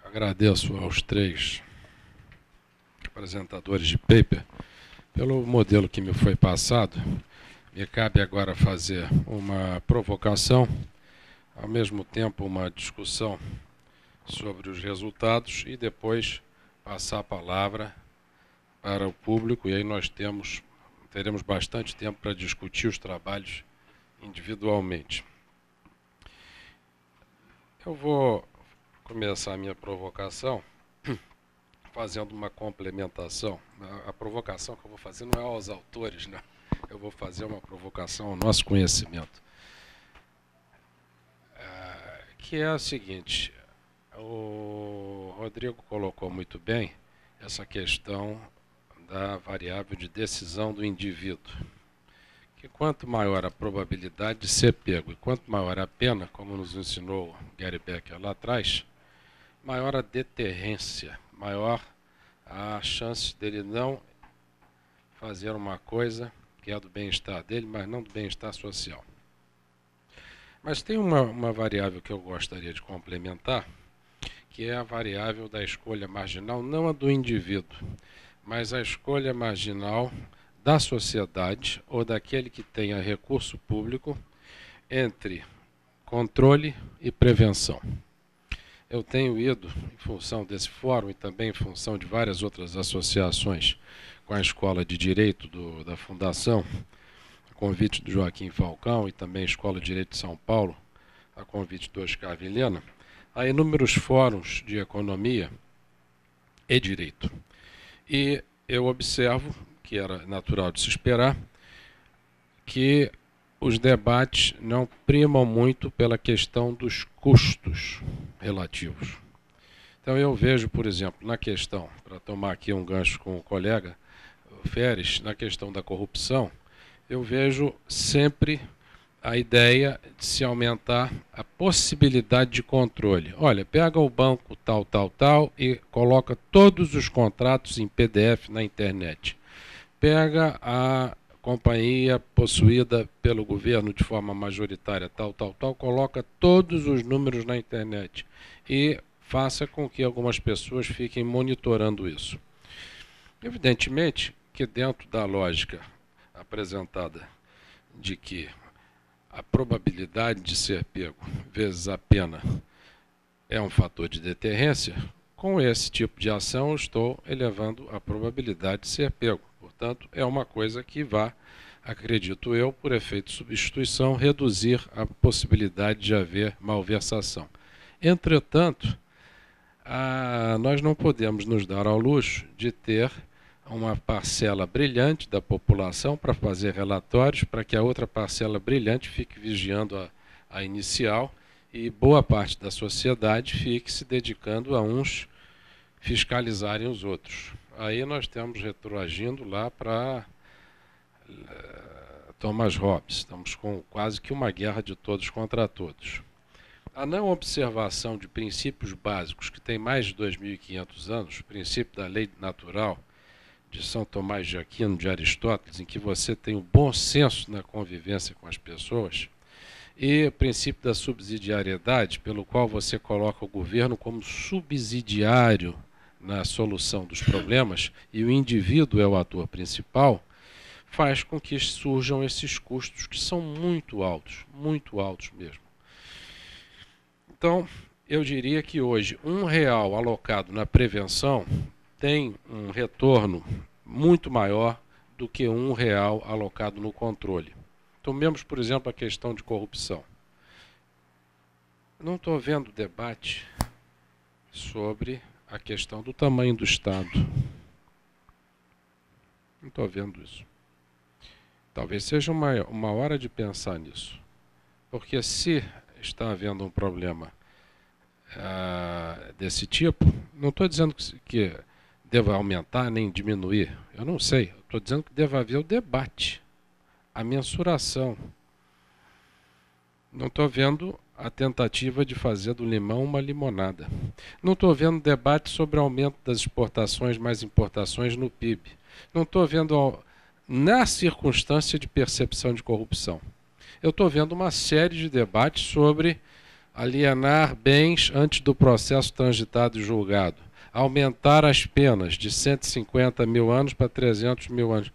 Agradeço aos três apresentadores de paper pelo modelo que me foi passado. Me cabe agora fazer uma provocação, ao mesmo tempo uma discussão sobre os resultados e depois passar a palavra para o público, e aí nós teremos bastante tempo para discutir os trabalhos individualmente. Eu vou começar a minha provocação fazendo uma complementação. A provocação que eu vou fazer não é aos autores, não. Eu vou fazer uma provocação ao nosso conhecimento. Que é a seguinte: o Rodrigo colocou muito bem essa questão da variável de decisão do indivíduo. Que quanto maior a probabilidade de ser pego e quanto maior a pena, como nos ensinou Gary Becker lá atrás, maior a deterrência, maior a chance dele não fazer uma coisa que é do bem-estar dele, mas não do bem-estar social. Mas tem uma variável que eu gostaria de complementar, que é a variável da escolha marginal, não a do indivíduo, mas a escolha marginal da sociedade ou daquele que tenha recurso público entre controle e prevenção. Eu tenho ido, em função desse fórum e também em função de várias outras associações com a Escola de Direito da Fundação, a convite do Joaquim Falcão, e também a Escola de Direito de São Paulo, a convite do Oscar Vilhena, há inúmeros fóruns de economia e direito. E eu observo, que era natural de se esperar, que os debates não primam muito pela questão dos custos relativos. Então eu vejo, por exemplo, na questão, para tomar aqui um gancho com o colega Feres, na questão da corrupção, eu vejo sempre a ideia de se aumentar a possibilidade de controle. Olha, pega o banco tal e coloca todos os contratos em PDF na internet. Pega a companhia possuída pelo governo de forma majoritária tal, coloca todos os números na internet e faça com que algumas pessoas fiquem monitorando isso. Evidentemente que dentro da lógica apresentada de que a probabilidade de ser pego vezes a pena é um fator de deterrência, com esse tipo de ação eu estou elevando a probabilidade de ser pego. Portanto, é uma coisa que vai, acredito eu, por efeito de substituição, reduzir a possibilidade de haver malversação. Entretanto, nós não podemos nos dar ao luxo de ter uma parcela brilhante da população para fazer relatórios, para que a outra parcela brilhante fique vigiando a inicial e boa parte da sociedade fique se dedicando a uns fiscalizarem os outros. Aí nós estamos retroagindo lá para Thomas Hobbes. Estamos com quase que uma guerra de todos contra todos. A não observação de princípios básicos que tem mais de 2.500 anos, o princípio da lei natural de São Tomás de Aquino, de Aristóteles, em que você tem um bom senso na convivência com as pessoas, e o princípio da subsidiariedade, pelo qual você coloca o governo como subsidiário na solução dos problemas e o indivíduo é o ator principal, faz com que surjam esses custos que são muito altos mesmo. Então, eu diria que hoje R$ 1 alocado na prevenção tem um retorno muito maior do que R$ 1 alocado no controle. Tomemos, por exemplo, a questão de corrupção. Não estou vendo debate sobre a questão do tamanho do Estado. Não estou vendo isso. Talvez seja uma hora de pensar nisso. Porque se está havendo um problema desse tipo, não estou dizendo que deva aumentar nem diminuir. Eu não sei. Estou dizendo que deve haver o debate, a mensuração. Não estou vendo a tentativa de fazer do limão uma limonada. Não estou vendo debate sobre o aumento das exportações mais importações no PIB. Não estou vendo na circunstância de percepção de corrupção. Eu estou vendo uma série de debates sobre alienar bens antes do processo transitado e julgado, aumentar as penas de 150 mil anos para 300 mil anos.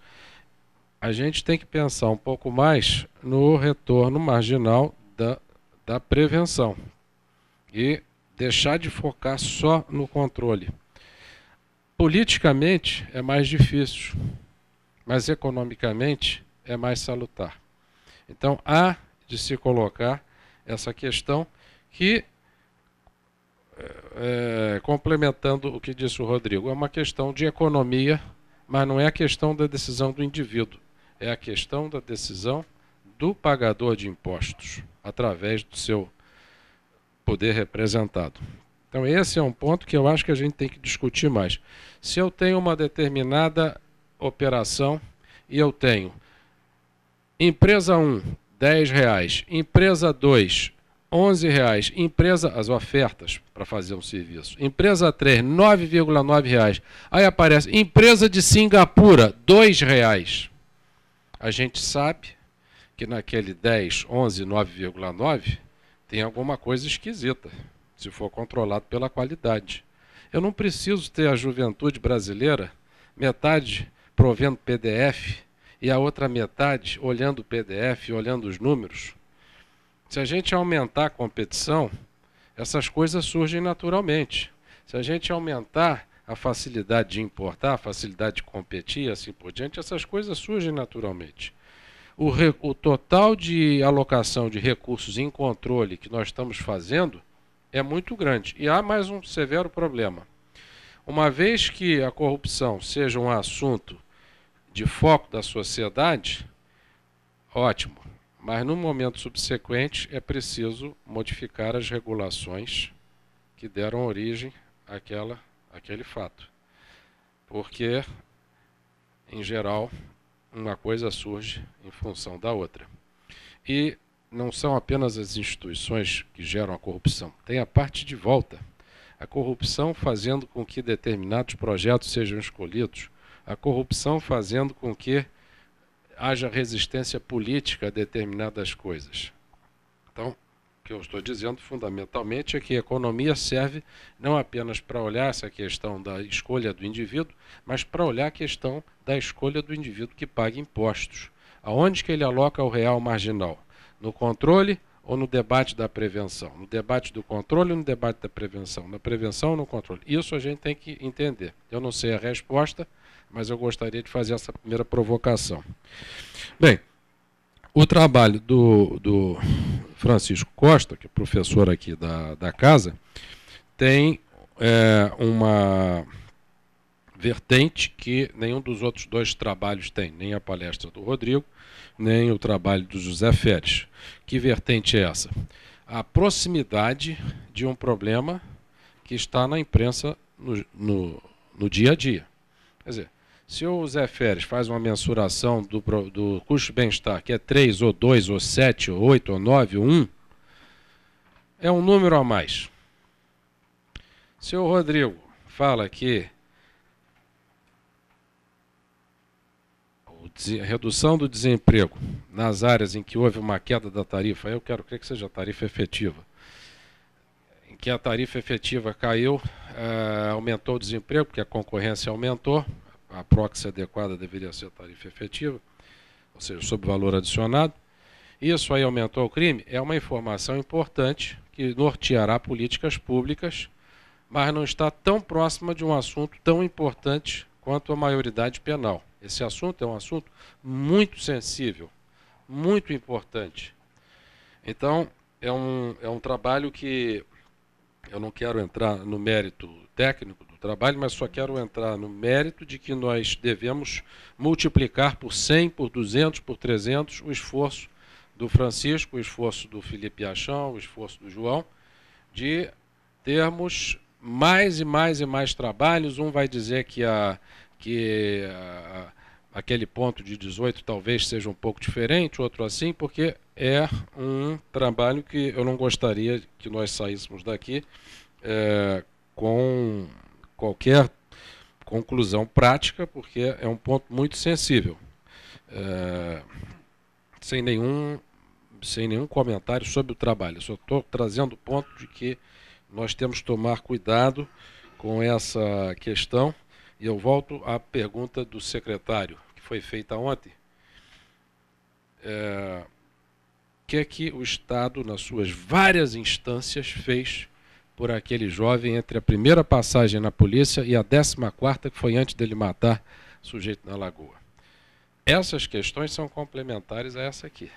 A gente tem que pensar um pouco mais no retorno marginal da prevenção e deixar de focar só no controle. Politicamente é mais difícil, mas economicamente é mais salutar. Então há de se colocar essa questão que, complementando o que disse o Rodrigo, é uma questão de economia, mas não é a questão da decisão do indivíduo, é a questão da decisão do pagador de impostos, através do seu poder representado. Então esse é um ponto que eu acho que a gente tem que discutir mais. Se eu tenho uma determinada operação e eu tenho empresa 1, R$10, empresa 2, R$11, empresa, as ofertas para fazer um serviço, empresa 3, R$9,9, aí aparece empresa de Singapura, R$2. A gente sabe que naquele 10, 11, 9,9 tem alguma coisa esquisita, se for controlado pela qualidade. Eu não preciso ter a juventude brasileira, metade provendo PDF e a outra metade olhando o PDF, olhando os números. Se a gente aumentar a competição, essas coisas surgem naturalmente. Se a gente aumentar a facilidade de importar, a facilidade de competir, assim por diante, essas coisas surgem naturalmente. O total de alocação de recursos em controle que nós estamos fazendo é muito grande. E há mais um severo problema. Uma vez que a corrupção seja um assunto de foco da sociedade, ótimo. Mas no momento subsequente é preciso modificar as regulações que deram origem àquele fato. Porque, em geral, uma coisa surge em função da outra. E não são apenas as instituições que geram a corrupção, tem a parte de volta. A corrupção fazendo com que determinados projetos sejam escolhidos, a corrupção fazendo com que haja resistência política a determinadas coisas. Então, o que eu estou dizendo fundamentalmente é que a economia serve não apenas para olhar essa questão da escolha do indivíduo, mas para olhar a questão da escolha do indivíduo que paga impostos. Aonde que ele aloca o real marginal? No controle ou no debate da prevenção? No debate do controle ou no debate da prevenção? Na prevenção ou no controle? Isso a gente tem que entender. Eu não sei a resposta, mas eu gostaria de fazer essa primeira provocação. Bem, o trabalho do Francisco Costa, que é professor aqui da casa, tem uma vertente que nenhum dos outros dois trabalhos tem, nem a palestra do Rodrigo, nem o trabalho do José Feres. Que vertente é essa? A proximidade de um problema que está na imprensa no dia a dia. Quer dizer, se o Zé Feres faz uma mensuração do custo de bem-estar, que é 3, ou 2, ou 7, ou 8, ou 9, ou 1, é um número a mais. Se o Rodrigo fala que a redução do desemprego nas áreas em que houve uma queda da tarifa, eu quero crer que seja a tarifa efetiva, em que a tarifa efetiva caiu, aumentou o desemprego, porque a concorrência aumentou, a proxy adequada deveria ser a tarifa efetiva, ou seja, sob valor adicionado. Isso aí aumentou o crime? É uma informação importante que norteará políticas públicas, mas não está tão próxima de um assunto tão importante quanto a maioridade penal. Esse assunto é um assunto muito sensível, muito importante. Então, é um trabalho que eu não quero entrar no mérito técnico do trabalho, mas só quero entrar no mérito de que nós devemos multiplicar por 100, por 200, por 300 o esforço do Francisco, o esforço do Felipe Achão, o esforço do João, de termos mais e mais e mais trabalhos. Um vai dizer que aquele ponto de 18 talvez seja um pouco diferente, outro assim, porque é um trabalho que eu não gostaria que nós saíssemos daqui com qualquer conclusão prática, porque é um ponto muito sensível, sem nenhum sem nenhum comentário sobre o trabalho. Eu só estou trazendo o ponto de que nós temos que tomar cuidado com essa questão. E eu volto à pergunta do secretário, que foi feita ontem. O que é que o Estado, nas suas várias instâncias, fez por aquele jovem entre a primeira passagem na polícia e a 14ª, que foi antes dele matar o sujeito na lagoa? Essas questões são complementares a essa aqui,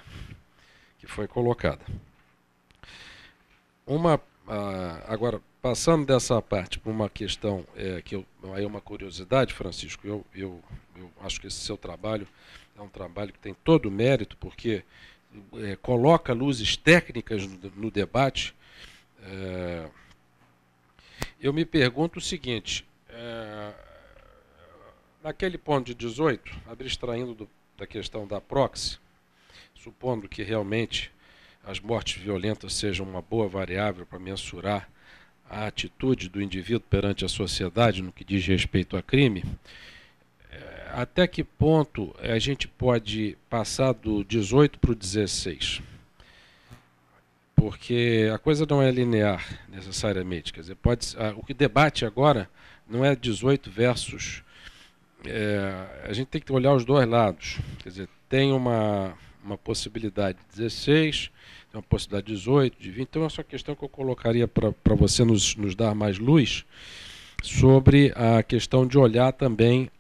que foi colocada. Agora, passando dessa parte para uma questão aí uma curiosidade, Francisco, eu acho que esse seu trabalho é um trabalho que tem todo o mérito, porque coloca luzes técnicas no debate. Eu me pergunto o seguinte, naquele ponto de 18, abstraindo da questão da proxy, supondo que realmente as mortes violentas sejam uma boa variável para mensurar a atitude do indivíduo perante a sociedade no que diz respeito a crime, até que ponto a gente pode passar do 18 para o 16? Porque a coisa não é linear, necessariamente. Quer dizer, o que debate agora não é 18 versus... a gente tem que olhar os dois lados. Quer dizer, tem uma possibilidade de 16, tem uma possibilidade de 18, de 20. Então, essa é uma questão que eu colocaria para você nos dar mais luz sobre a questão de olhar também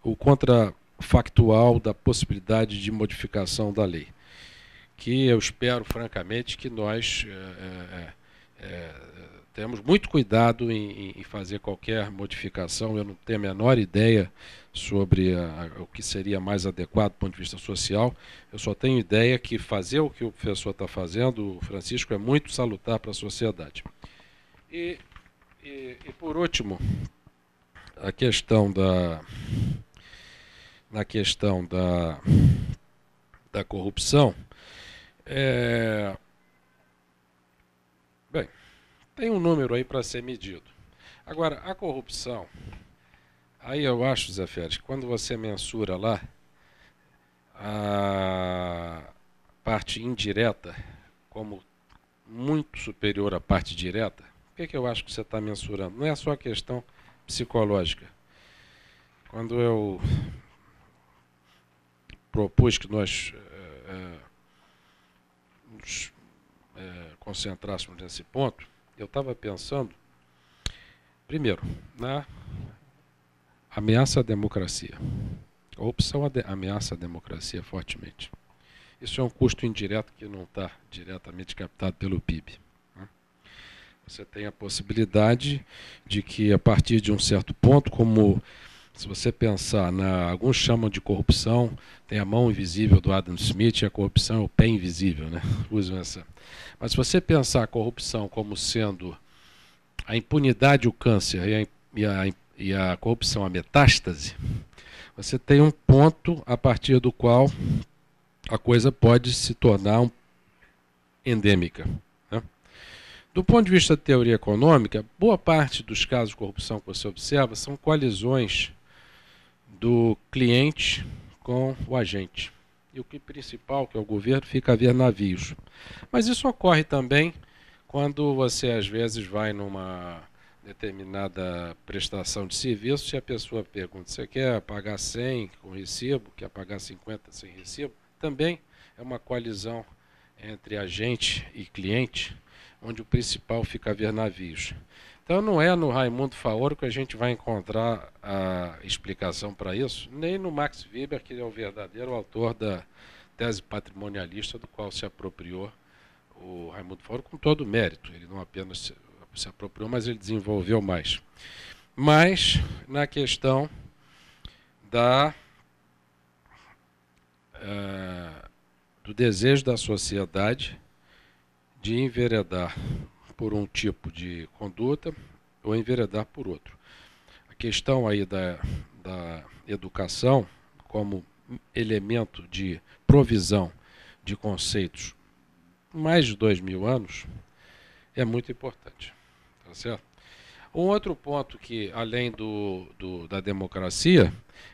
o contrafactual da possibilidade de modificação da lei, que eu espero, francamente, que nós temos muito cuidado em fazer qualquer modificação. Eu não tenho a menor ideia sobre o que seria mais adequado do ponto de vista social. Eu só tenho ideia que fazer o que o professor está fazendo, o Francisco, é muito salutar para a sociedade. E por último, na questão da corrupção, bem, tem um número aí para ser medido. Agora, a corrupção, aí eu acho, Zé Félix, quando você mensura lá a parte indireta como muito superior à parte direta, o que eu acho que você está mensurando? Não é só questão psicológica. Quando eu propus que nós nos concentrássemos nesse ponto, eu estava pensando, primeiro, na ameaça à democracia. A corrupção ameaça a democracia fortemente. Isso é um custo indireto que não está diretamente captado pelo PIB. Você tem a possibilidade de que, a partir de um certo ponto, como se você pensar alguns chamam de corrupção, tem a mão invisível do Adam Smith, e a corrupção é o pé invisível, né? Usam essa. Mas se você pensar a corrupção como sendo a impunidade, o câncer e a corrupção a metástase, você tem um ponto a partir do qual a coisa pode se tornar endêmica. Né? Do ponto de vista da teoria econômica, boa parte dos casos de corrupção que você observa são coalizões do cliente com o agente. E o que principal, que é o governo, fica a ver navios. Mas isso ocorre também quando você, às vezes, vai numa determinada prestação de serviço, se a pessoa pergunta, você quer pagar 100 com recibo, quer pagar 50 sem recibo, também é uma coalizão entre agente e cliente, onde o principal fica a ver navios. Então não é no Raimundo Faoro que a gente vai encontrar a explicação para isso, nem no Max Weber, que é o verdadeiro autor da tese patrimonialista, do qual se apropriou o Raimundo Faoro com todo o mérito. Ele não apenas se apropriou, mas ele desenvolveu mais. Mas na questão do desejo da sociedade de enveredar por um tipo de conduta ou enveredar por outro. A questão aí da educação como elemento de provisão de conceitos mais de 2000 anos é muito importante. Tá certo? Um outro ponto que, além da democracia,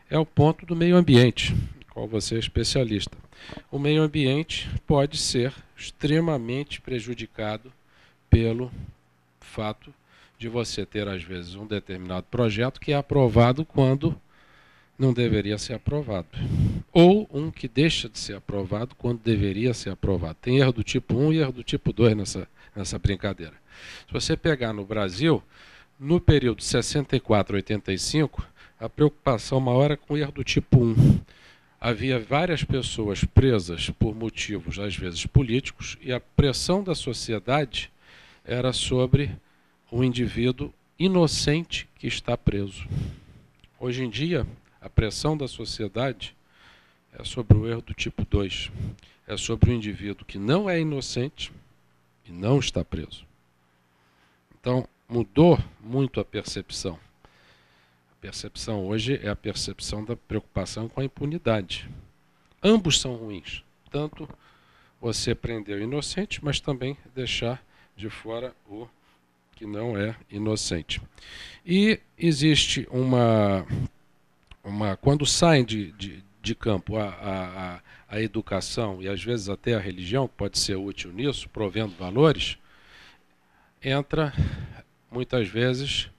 é o ponto do meio ambiente. qual você é especialista. O meio ambiente pode ser extremamente prejudicado pelo fato de você ter, às vezes, um determinado projeto que é aprovado quando não deveria ser aprovado. Ou um que deixa de ser aprovado quando deveria ser aprovado. Tem erro do tipo 1 e erro do tipo 2 nessa brincadeira. Se você pegar no Brasil, no período de 64 a 85, a preocupação maior era com o erro do tipo 1. Havia várias pessoas presas por motivos, às vezes, políticos, e a pressão da sociedade era sobre o indivíduo inocente que está preso. Hoje em dia, a pressão da sociedade é sobre o erro do tipo 2. É sobre o indivíduo que não é inocente e não está preso. Então, mudou muito a percepção. A percepção hoje é a percepção da preocupação com a impunidade. Ambos são ruins. Tanto você prender o inocente, mas também deixar de fora o que não é inocente. E existe quando saem de campo a educação e às vezes até a religião, pode ser útil nisso, provendo valores, entra muitas vezes,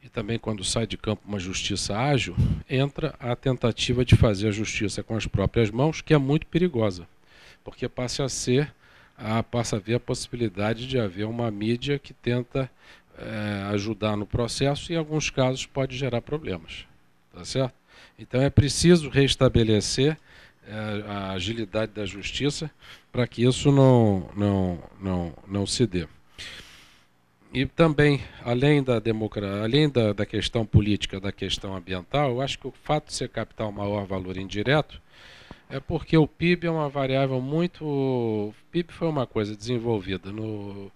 e também quando sai de campo uma justiça ágil, entra a tentativa de fazer a justiça com as próprias mãos, que é muito perigosa, porque passa a haver a possibilidade de haver uma mídia que tenta ajudar no processo e em alguns casos pode gerar problemas. Tá certo? Então é preciso restabelecer a agilidade da justiça para que isso não se dê. E também, além da questão política, da questão ambiental, eu acho que o fato de ser capital maior valor indireto é porque o PIB é uma variável muito... O PIB foi uma coisa desenvolvida no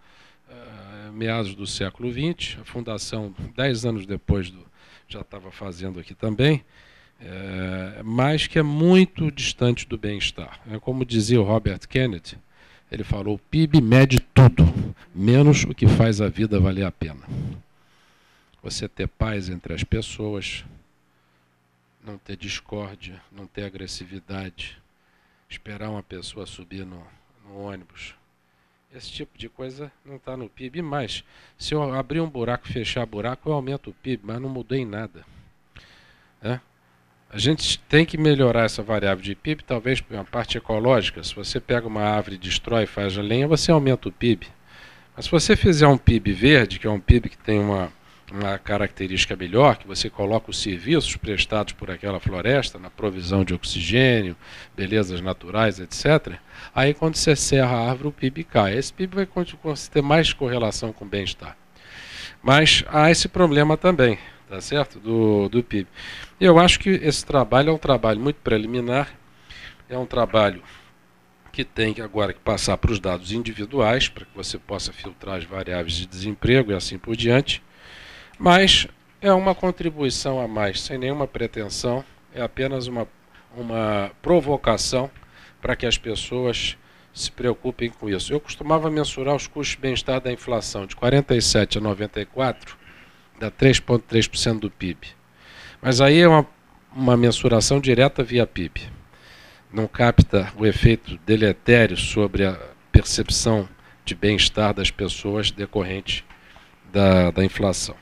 meados do século XX, a fundação, 10 anos depois, já estava fazendo aqui também, mas que é muito distante do bem-estar. É como dizia o Robert Kennedy, ele falou, o PIB mede tudo, menos o que faz a vida valer a pena. Você ter paz entre as pessoas, não ter discórdia, não ter agressividade, esperar uma pessoa subir no ônibus. Esse tipo de coisa não está no PIB, mas se eu abrir um buraco e fechar buraco, eu aumento o PIB, mas não mudei em nada. A gente tem que melhorar essa variável de PIB, talvez por uma parte ecológica. Se você pega uma árvore e destrói e faz a lenha, você aumenta o PIB. Mas se você fizer um PIB verde, que é um PIB que tem uma característica melhor, que você coloca os serviços prestados por aquela floresta, na provisão de oxigênio, belezas naturais, etc., aí quando você serra a árvore, o PIB cai. Esse PIB vai ter mais correlação com o bem-estar. Mas há esse problema também, tá certo? Do PIB. Eu acho que esse trabalho é um trabalho muito preliminar, é um trabalho que tem agora que passar para os dados individuais, para que você possa filtrar as variáveis de desemprego e assim por diante, mas é uma contribuição a mais, sem nenhuma pretensão, é apenas uma provocação para que as pessoas se preocupem com isso. Eu costumava mensurar os custos de bem-estar da inflação, de 47 a 94, dá 3,3% do PIB. Mas aí é uma mensuração direta via PIB. Não capta o efeito deletério sobre a percepção de bem-estar das pessoas decorrente da inflação.